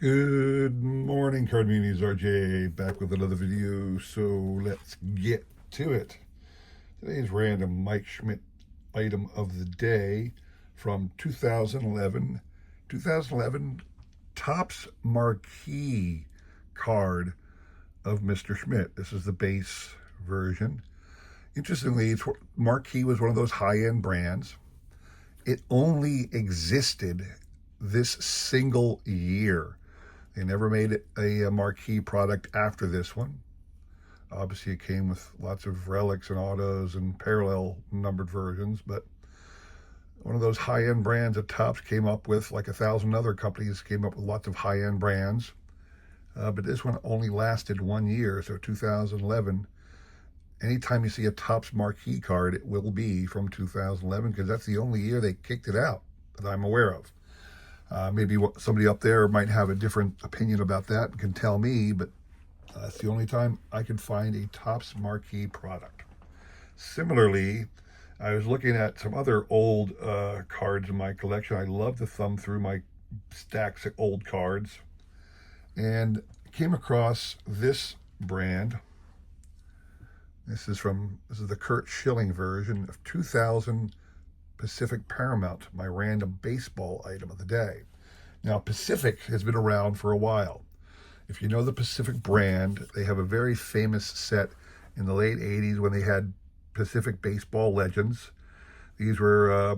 Good morning, card meanies. RJ back with another video. So let's get to it. Today's random Mike Schmidt item of the day from 2011. 2011 Topps Marquee card of Mr. Schmidt. This is the base version. Interestingly, Marquee was one of those high-end brands. It only existed this single year. They never made it a marquee product after this one. Obviously, it came with lots of relics and autos and parallel numbered versions, but one of those high-end brands that Topps came up with, like 1,000 other companies came up with lots of high-end brands. But this one only lasted 1 year, so 2011. Anytime you see a Topps marquee card, it will be from 2011 because that's the only year they kicked it out that I'm aware of. Maybe somebody up there might have a different opinion about that and can tell me, but that's the only time I could find a Topps marquee product. Similarly, I was looking at some other old cards in my collection. I love to thumb through my stacks of old cards and came across this brand. This is the Curt Schilling version of 2000 Pacific Paramount, my random baseball item of the day. Now, Pacific has been around for a while. If you know the Pacific brand, they have a very famous set in the late 80s when they had Pacific baseball legends. These were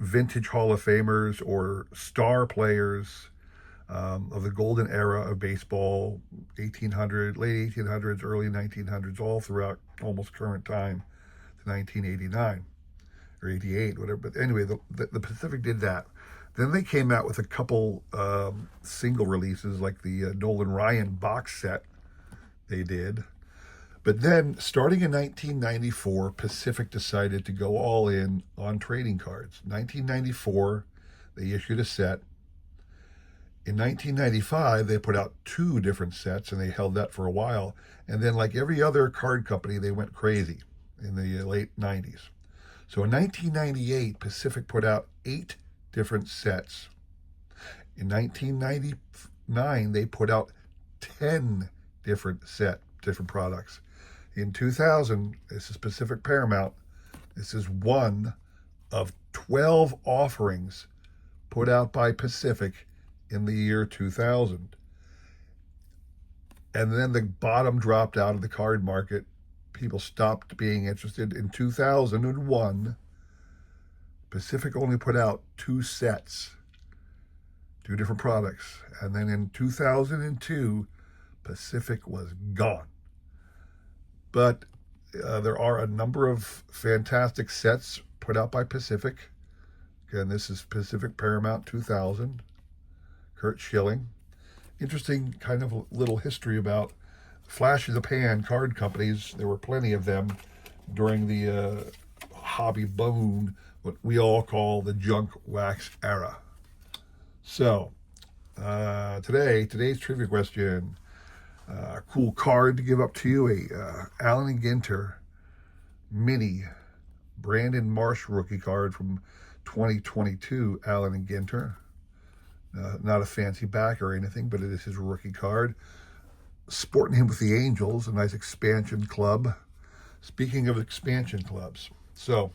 vintage Hall of Famers or star players of the golden era of baseball, 1800, late 1800s, early 1900s, all throughout almost current time to 1989. Or 88, whatever. But anyway, the Pacific did that. Then they came out with a couple single releases, like the Nolan Ryan box set they did. But then, starting in 1994, Pacific decided to go all in on trading cards. 1994, they issued a set. In 1995, they put out 2 different sets, and they held that for a while. And then, like every other card company, they went crazy in the late 90s. So in 1998, Pacific put out 8 different sets. In 1999, they put out 10 different products. In 2000, this is Pacific Paramount. This is one of 12 offerings put out by Pacific in the year 2000. And then the bottom dropped out of the card market. People stopped being interested. In 2001, Pacific only put out 2 sets, 2 different products. And then in 2002, Pacific was gone. But there are a number of fantastic sets put out by Pacific. Again, this is Pacific Paramount 2000, Curt Schilling. Interesting kind of little history about flash in the pan card companies. There were plenty of them during the hobby boom, what we all call the junk wax era. So today's trivia question, a cool card to give up to you, a Allen Ginter mini Brandon Marsh rookie card from 2022, Allen Ginter. Not a fancy back or anything, but it is his rookie card. Sporting him with the Angels, a nice expansion club. Speaking of expansion clubs, so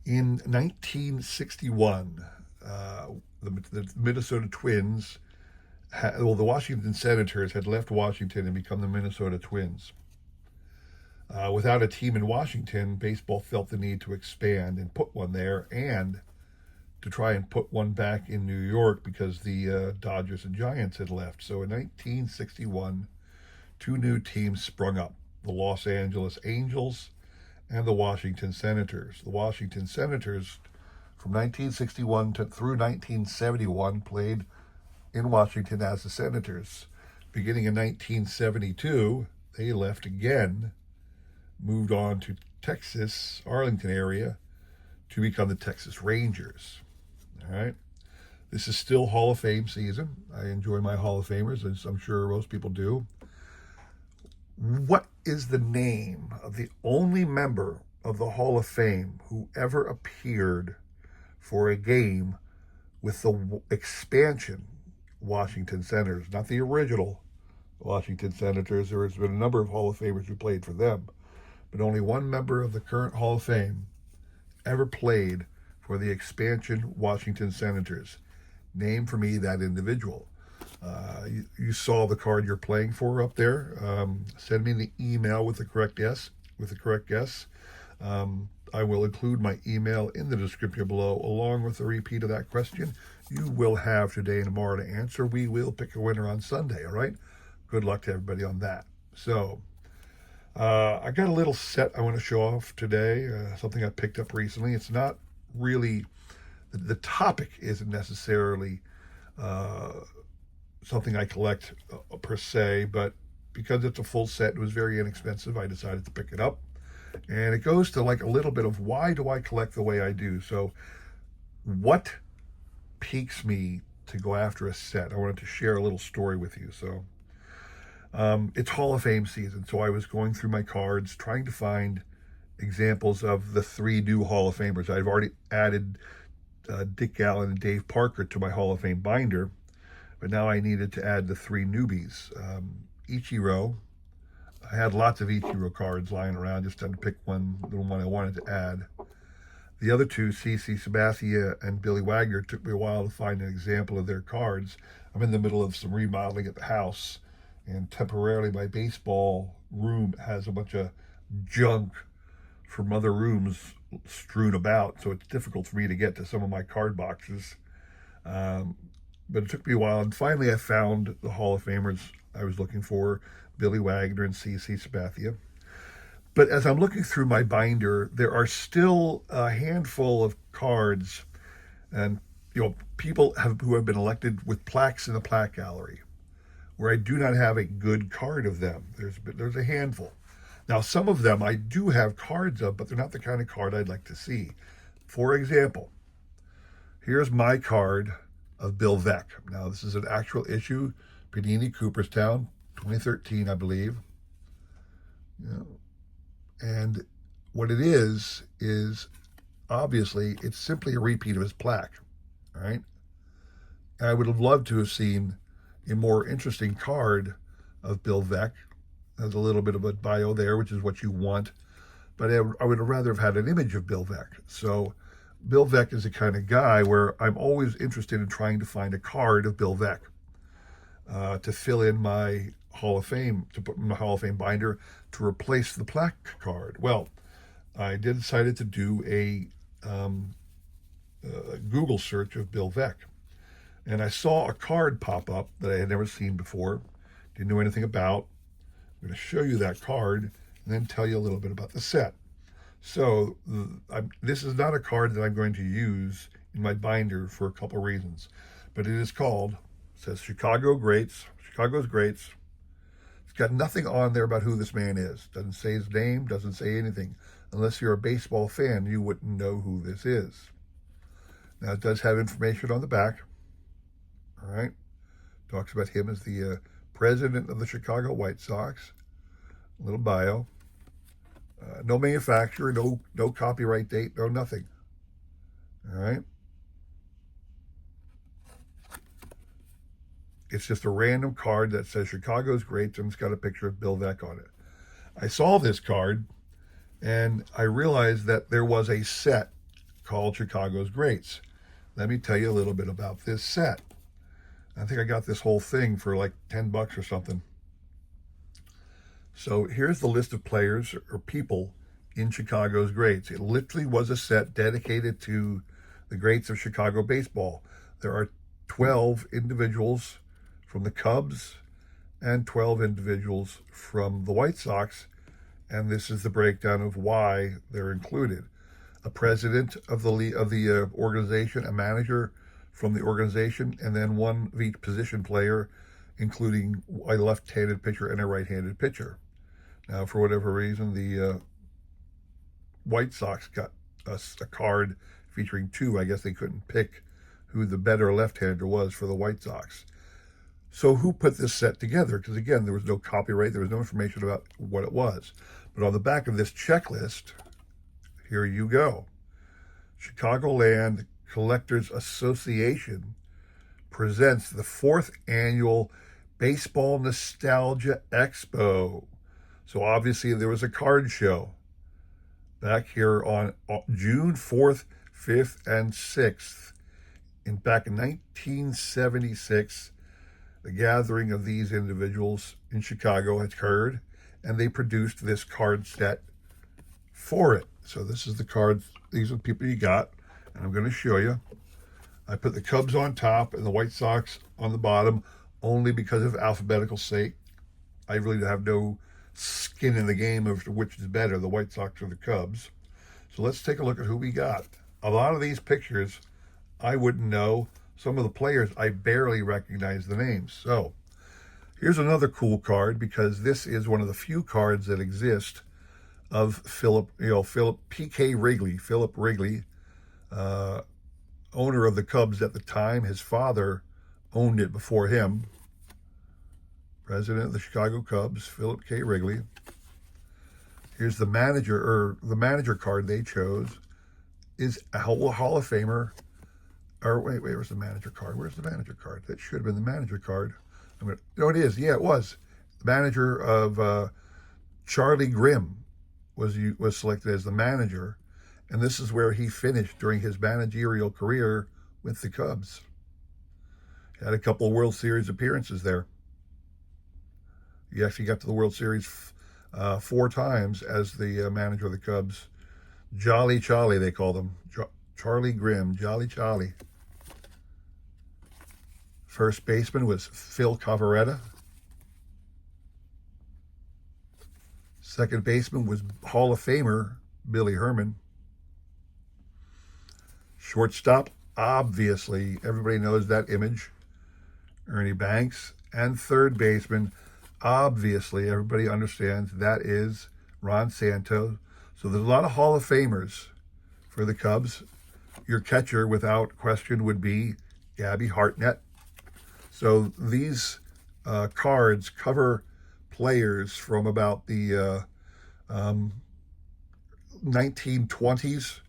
in 1961, the Minnesota Twins, the Washington Senators had left Washington and become the Minnesota Twins. Without a team in Washington, baseball felt the need to expand and put one there, and to try and put one back in New York because the Dodgers and Giants had left. So in 1961, 2 new teams sprung up, the Los Angeles Angels and the Washington Senators. The Washington Senators, from 1961 through 1971, played in Washington as the Senators. Beginning in 1972, they left again, moved on to Texas, Arlington area, to become the Texas Rangers. All right. This is still Hall of Fame season. I enjoy my Hall of Famers, as I'm sure most people do. What is the name of the only member of the Hall of Fame who ever appeared for a game with the expansion Washington Senators, not the original Washington Senators. There has been a number of Hall of Famers who played for them, but only one member of the current Hall of Fame ever played for the expansion Washington Senators. Name for me that individual. You saw the card you're playing for up there. Send me the email with the correct guess. I will include my email in the description below, along with a repeat of that question you will have today and tomorrow to answer. We will pick a winner on Sunday, all right? Good luck to everybody on that. So, I got a little set I want to show off today, something I picked up recently. It's not really, the topic isn't necessarily something I collect per se, but because it's a full set, it was very inexpensive, I decided to pick it up. And it goes to like a little bit of why do I collect the way I do? So what piques me to go after a set? I wanted to share a little story with you. So it's Hall of Fame season. So I was going through my cards, trying to find examples of the 3 new Hall of Famers. I've already added Dick Allen and Dave Parker to my Hall of Fame binder, but now I needed to add the 3 newbies. Ichiro. I had lots of Ichiro cards lying around, just had to pick the one I wanted to add. The other 2, CC Sabathia and Billy Wagner, took me a while to find an example of their cards. I'm in the middle of some remodeling at the house, and temporarily my baseball room has a bunch of junk from other rooms strewn about, so it's difficult for me to get to some of my card boxes. But it took me a while, and finally I found the Hall of Famers I was looking for, Billy Wagner and CC Sabathia. But as I'm looking through my binder, there are still a handful of cards and people who have been elected with plaques in the plaque gallery where I do not have a good card of them. There's a handful. Now, some of them I do have cards of, but they're not the kind of card I'd like to see. For example, here's my card of Bill Veeck. Now, this is an actual issue, Panini Cooperstown, 2013, I believe. And what it is obviously it's simply a repeat of his plaque, all right? And I would have loved to have seen a more interesting card of Bill Veeck. There's a little bit of a bio there, which is what you want, but I would have rather have had an image of Bill Veeck. So Bill Veeck is the kind of guy where I'm always interested in trying to find a card of Bill Veeck to fill in my Hall of Fame, to put in my Hall of Fame binder to replace the plaque card. Well, I decided to do a Google search of Bill Veeck, and I saw a card pop up that I had never seen before, didn't know anything about. I'm going to show you that card and then tell you a little bit about the set. So this is not a card that I'm going to use in my binder for a couple reasons, but it is called, it says Chicago's Greats. It's got nothing on there about who this man is. Doesn't say his name, doesn't say anything. Unless you're a baseball fan, you wouldn't know who this is. Now, it does have information on the back. All right. Talks about him as the president of the Chicago White Sox. A little bio. No manufacturer, no copyright date, no nothing. All right. It's just a random card that says Chicago's Greats, and it's got a picture of Bill Veeck on it. I saw this card, and I realized that there was a set called Chicago's Greats. Let me tell you a little bit about this set. I think I got this whole thing for like $10 or something. So here's the list of players or people in Chicago's Greats. It literally was a set dedicated to the greats of Chicago baseball. There are 12 individuals from the Cubs and 12 individuals from the White Sox, and this is the breakdown of why they're included. A president of the organization, a manager from the organization, and then one of each position player, including a left-handed pitcher and a right-handed pitcher. Now, for whatever reason, the White Sox got a card featuring 2. I guess they couldn't pick who the better left-hander was for the White Sox. So who put this set together? Because again, there was no copyright, there was no information about what it was. But on the back of this checklist, here you go. Chicagoland Collectors Association presents the 4th annual Baseball Nostalgia Expo. So obviously there was a card show back here on June 4th, 5th, and 6th. Back in 1976, the gathering of these individuals in Chicago had occurred, and they produced this card set for it. So this is the cards. These are the people you got, and I'm going to show you. I put the Cubs on top and the White Sox on the bottom only because of alphabetical sake. I really have no skin in the game of which is better, the White Sox or the Cubs. So let's take a look at who we got. A lot of these pictures I wouldn't know. Some of the players I barely recognize the names. So here's another cool card, because this is one of the few cards that exist of Philip P.K. Wrigley, Philip Wrigley, owner of the Cubs at the time. His father owned it before him. President of the Chicago Cubs, Philip K. Wrigley. Here's the manager card they chose is a Hall of Famer. Or wait, where's the manager card? Where's the manager card? That should have been the manager card. No, it is. Yeah, it was. The manager of Charlie Grimm was selected as the manager, and this is where he finished during his managerial career with the Cubs. Had a couple of World Series appearances there. He actually got to the World Series 4 times as the manager of the Cubs. Jolly Charlie, they called him. Charlie Grimm, Jolly Charlie. First baseman was Phil Cavaretta. Second baseman was Hall of Famer Billy Herman. Shortstop, obviously, everybody knows that image, Ernie Banks. And third baseman, obviously, everybody understands that is Ron Santo. So there's a lot of Hall of Famers for the Cubs. Your catcher, without question, would be Gabby Hartnett. So these cards cover players from about the 1920s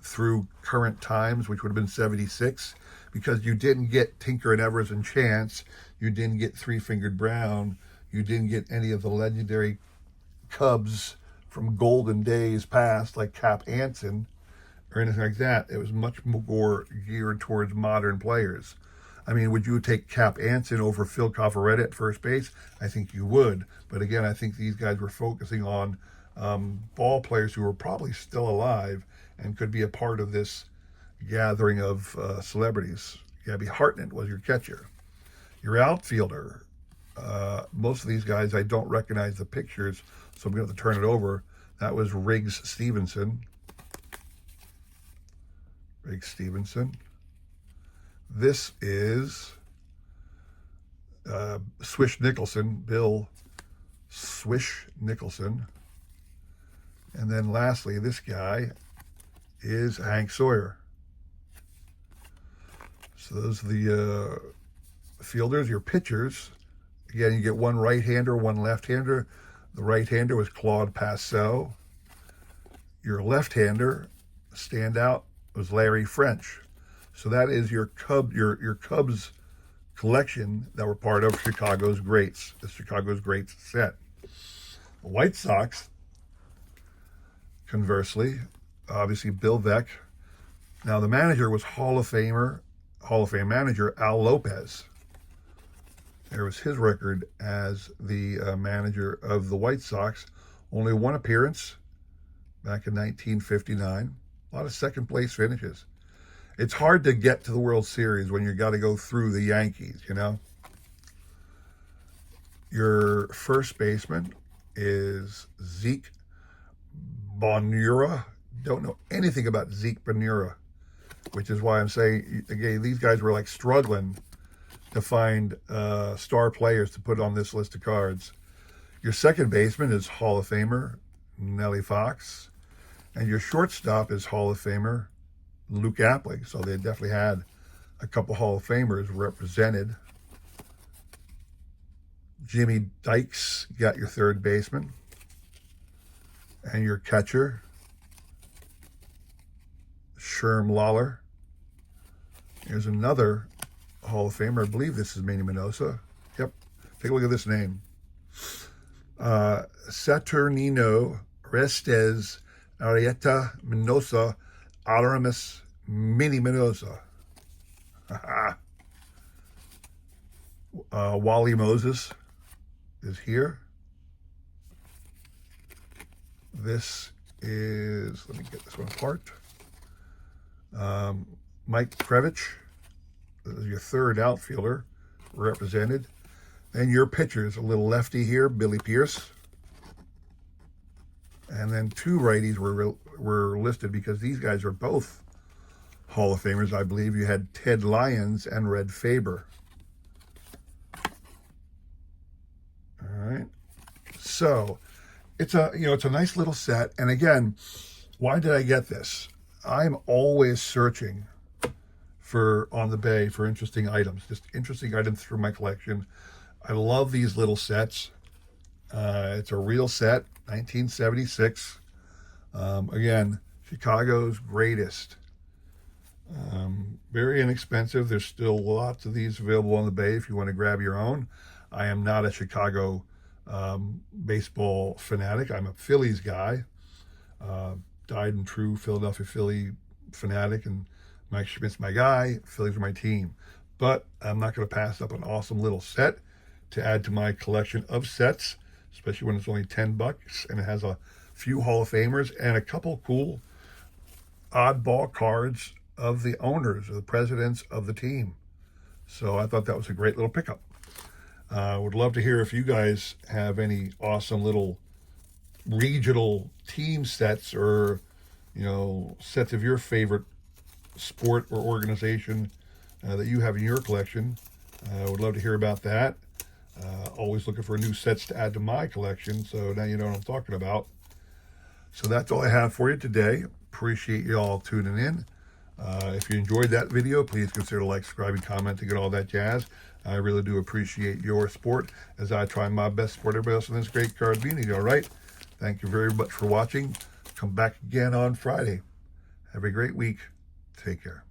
through current times, which would have been 76, because you didn't get Tinker and Evers and Chance, you didn't get Three-Fingered Brown, you didn't get any of the legendary Cubs from golden days past, like Cap Anson or anything like that. It was much more geared towards modern players. I mean, would you take Cap Anson over Phil Cavaretta at first base? I think you would. But again, I think these guys were focusing on ball players who were probably still alive and could be a part of this gathering of celebrities. Gabby Hartnett was your catcher. Your outfielder, most of these guys, I don't recognize the pictures, so I'm going to have to turn it over. That was Riggs Stevenson. Riggs Stevenson. This is Swish Nicholson, Bill Swish Nicholson. And then lastly, this guy is Hank Sawyer. So those are the fielders. Your pitchers, again, you get one right-hander, one left-hander. The right-hander was Claude Passeau. Your left-hander, standout, was Larry French. So that is your Cubs collection that were part of Chicago's Greats, the Chicago's Greats set. The White Sox, conversely, obviously Bill Veeck. Now the manager was Hall of Fame manager Al Lopez. There was his record as the manager of the White Sox. Only one appearance back in 1959. A lot of second place finishes. It's hard to get to the World Series when you got to go through the Yankees, you know. Your first baseman is Zeke Bonura. Don't know anything about Zeke Bonura, which is why I'm saying, again, these guys were like struggling to find star players to put on this list of cards. Your second baseman is Hall of Famer Nellie Fox. And your shortstop is Hall of Famer Luke Appling. So they definitely had a couple Hall of Famers represented. Jimmy Dykes got your third baseman. And your catcher, Sherm Lawler. Here's another Hall of Famer. I believe this is Manny Minosa. Yep. Take a look at this name. Saturnino Restes Arieta Minosa Aramis Manny Minosa. Wally Moses is here. This is, let me get this one apart. Mike Krevich, this is your third outfielder represented. And your pitchers, a little lefty here, Billy Pierce. And then two righties were listed because these guys are both Hall of Famers. I believe you had Ted Lyons and Red Faber. All right. So it's a, it's a nice little set. And again, why did I get this? I'm always searching for, on the Bay, for interesting items, just interesting items through my collection. I love these little sets. It's a real set, 1976. Again, Chicago's greatest. Very inexpensive. There's still lots of these available on the Bay if you want to grab your own. I am not a Chicago baseball fanatic. I'm a Phillies guy. Died and true Philadelphia Philly fanatic, and Mike Schmidt's my guy. Phillies are my team. But I'm not going to pass up an awesome little set to add to my collection of sets, especially when it's only $10 and it has a few Hall of Famers and a couple cool oddball cards of the owners or the presidents of the team. So I thought that was a great little pickup. Would love to hear if you guys have any awesome little regional team sets or, sets of your favorite sport or organization that you have in your collection. Would love to hear about that. Always looking for new sets to add to my collection, so now you know what I'm talking about. So that's all I have for you today. Appreciate you all tuning in. If you enjoyed that video, please consider like, subscribing, commenting, and all that jazz. I really do appreciate your support as I try my best to support everybody else in this great card community, all right? Thank you very much for watching. Come back again on Friday. Have a great week. Take care.